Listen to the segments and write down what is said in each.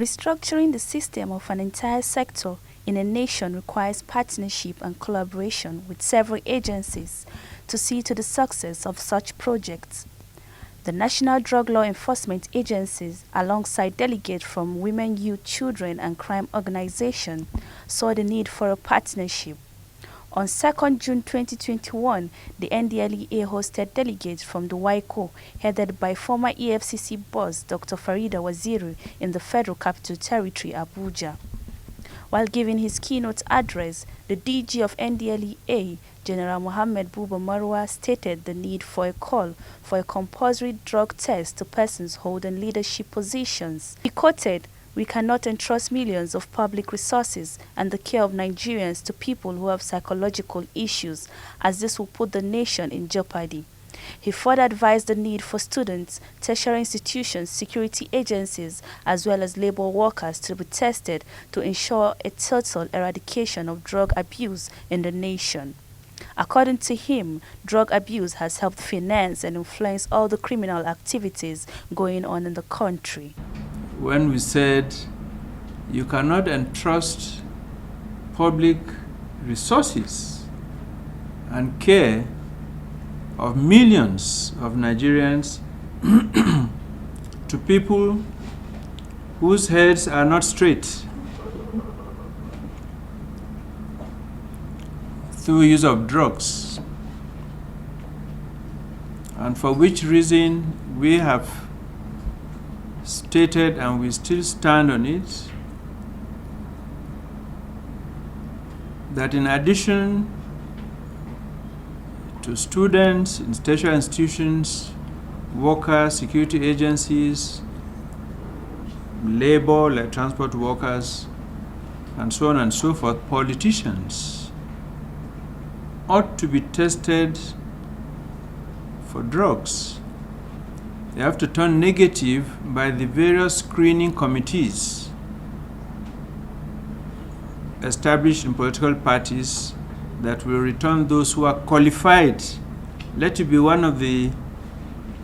Restructuring the system of an entire sector in a nation requires partnership and collaboration with several agencies to see to the success of such projects. The National Drug Law Enforcement Agencies, alongside delegates from Women, Youth, Children and Crime Organization, saw the need for a partnership. On 2nd June 2021, the NDLEA hosted delegates from the WICO, headed by former EFCC boss Dr. Farida Waziri in the Federal Capital Territory, Abuja. While giving his keynote address, the DG of NDLEA, General Mohammed Buba Marwa, stated the need for a call for a compulsory drug test to persons holding leadership positions. He quoted, "We cannot entrust millions of public resources and the care of Nigerians to people who have psychological issues, as this will put the nation in jeopardy." He further advised the need for students, tertiary institutions, security agencies, as well as labor workers to be tested to ensure a total eradication of drug abuse in the nation. According to him, drug abuse has helped finance and influence all the criminal activities going on in the country. When we said you cannot entrust public resources and care of millions of Nigerians to people whose heads are not straight through use of drugs, and for which reason we have stated, and we still stand on it, that in addition to students in tertiary institutions, workers, security agencies, labor like transport workers, and so on and so forth, politicians ought to be tested for drugs. They have to turn negative by the various screening committees established in political parties that will return those who are qualified. Let it be one of the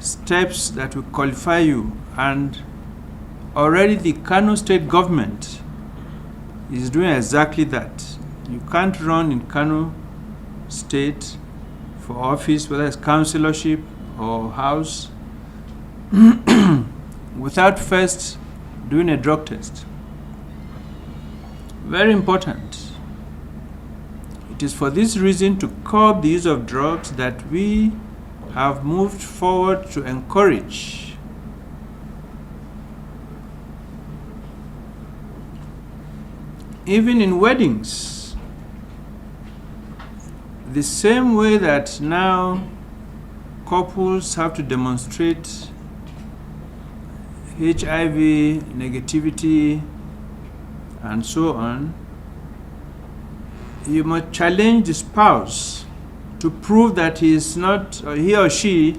steps that will qualify you. And already the Kano state government is doing exactly that. You can't run in Kano state for office, whether it's councillorship or house, without first doing a drug test. Very important. It is for this reason, to curb the use of drugs, that we have moved forward to encourage even in weddings, the same way that now couples have to demonstrate HIV negativity and so on, you must challenge the spouse to prove that he is not, or he or she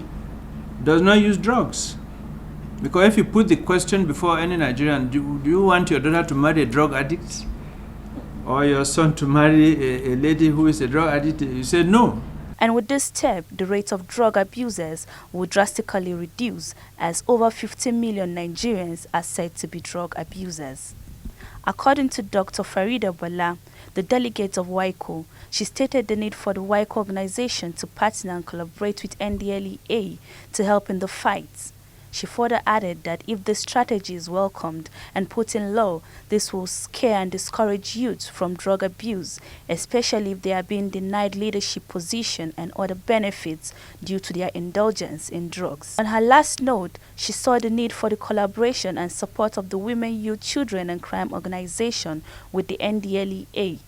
does not use drugs. Because if you put the question before any Nigerian, do you want your daughter to marry a drug addict? Or your son to marry a lady who is a drug addict? You say no. And with this step, the rate of drug abusers will drastically reduce, as over 50 million Nigerians are said to be drug abusers. According to Dr. Farida Bala, the delegate of WICO, she stated the need for the WICO organization to partner and collaborate with NDLEA to help in the fight. She further added that if this strategy is welcomed and put in law, this will scare and discourage youth from drug abuse, especially if they are being denied leadership position and other benefits due to their indulgence in drugs. On her last note, she saw the need for the collaboration and support of the Women, Youth, Children and Crime Organization with the NDLEA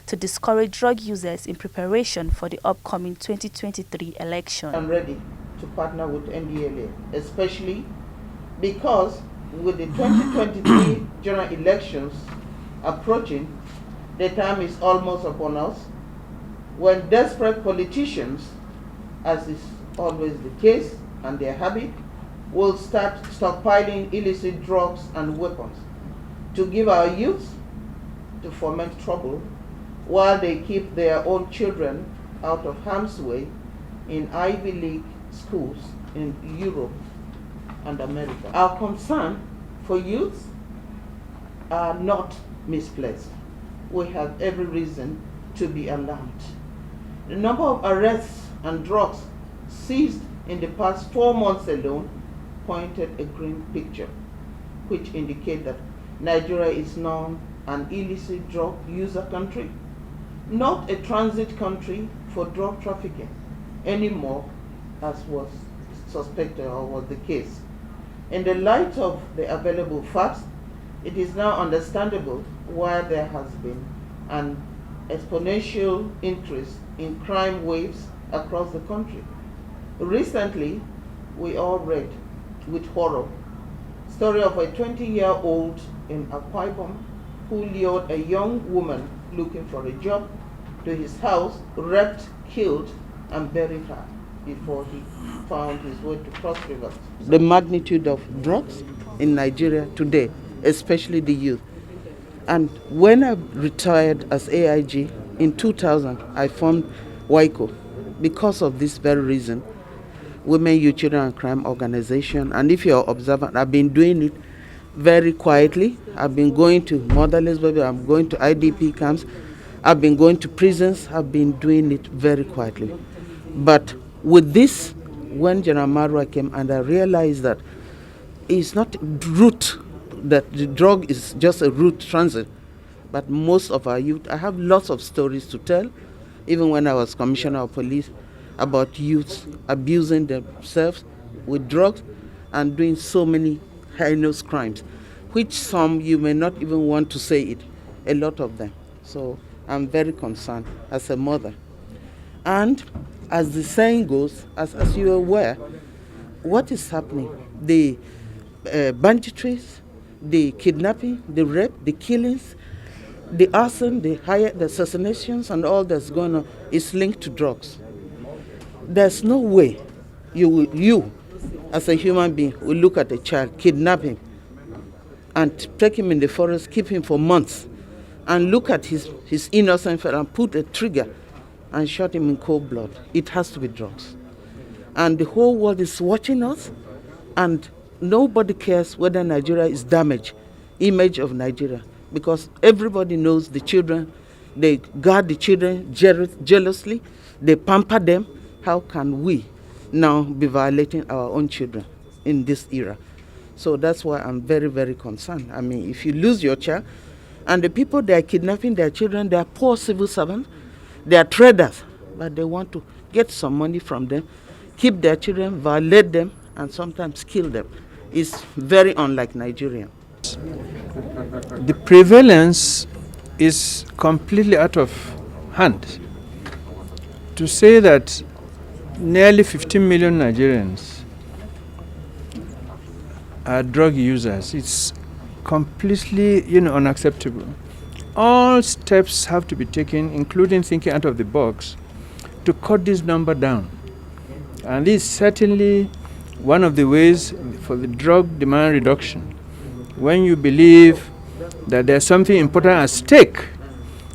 to discourage drug users in preparation for the upcoming 2023 election. I'm ready to partner with NDLEA, especially because with the 2023 general elections approaching, the time is almost upon us when desperate politicians, as is always the case and their habit, will start stockpiling illicit drugs and weapons to give our youth to foment trouble while they keep their own children out of harm's way in Ivy League schools in Europe and America. Our concern for youth are not misplaced. We have every reason to be alarmed. The number of arrests and drugs seized in the past 4 months alone pointed a grim picture, which indicate that Nigeria is now an illicit drug user country, not a transit country for drug trafficking anymore, as was suspected or was the case. In the light of the available facts, it is now understandable why there has been an exponential increase in crime waves across the country. Recently, we all read with horror story of a 20-year-old in Akwa Ibom who lured a young woman looking for a job to his house, raped, killed, and buried her before he found his way to Cross River. The magnitude of drugs in Nigeria today, especially the youth. And when I retired as AIG in 2000, I formed WICO because of this very reason, Women, Youth, Children and Crime Organization. And if you're observant, I've been doing it very quietly. I've been going to motherless babies, I'm going to IDP camps, I've been going to prisons, I've been doing it very quietly. But with this, when General Marwa came and I realized that it's not route, that the drug is just a route transit, but most of our youth, I have lots of stories to tell, even when I was Commissioner of Police, about youths abusing themselves with drugs and doing so many heinous crimes, which some you may not even want to say it, a lot of them. So I'm very concerned as a mother. And as the saying goes, as you are aware, what is happening, the banditries, the kidnapping, the rape, the killings, the arson, the assassinations, and all that's going on is linked to drugs. There's no way you as a human being will look at a child, kidnap him, and take him in the forest, keep him for months, and look at his innocent fellow and put a trigger and shot him in cold blood. It has to be drugs. And the whole world is watching us, and nobody cares whether Nigeria is damaged, image of Nigeria, because everybody knows the children, they guard the children jealously, they pamper them. How can we now be violating our own children in this era? So that's why I'm very, very concerned. I mean, if you lose your child, and the people they are kidnapping their children, they are poor civil servants, they are traders, but they want to get some money from them, keep their children, violate them, and sometimes kill them. It's very unlike Nigeria. The prevalence is completely out of hand. To say that nearly 15 million Nigerians are drug users, it's completely unacceptable. All steps have to be taken, including thinking out of the box, to cut this number down. And this is certainly one of the ways for the drug demand reduction. When you believe that there's something important at stake,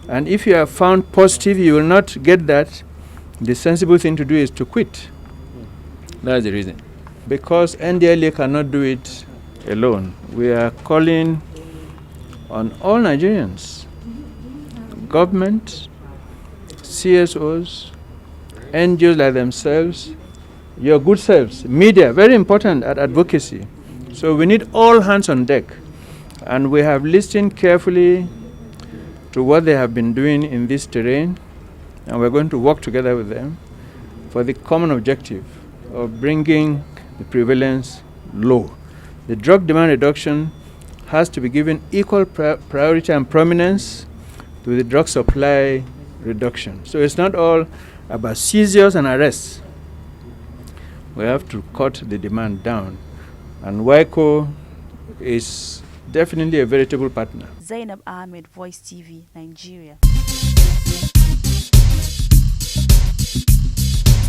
and if you are found positive you will not get that, the sensible thing to do is to quit. That's the reason. Because NDLEA cannot do it alone, we are calling on all Nigerians, government, CSOs, NGOs like themselves, your good selves, media, very important at advocacy. So we need all hands on deck. And we have listened carefully to what they have been doing in this terrain, and we're going to work together with them for the common objective of bringing the prevalence low. The drug demand reduction has to be given equal priority and prominence to the drug supply reduction. So it's not all about seizures and arrests. We have to cut the demand down. And WICO is definitely a veritable partner. Zainab Ahmed, Voicetv, Nigeria.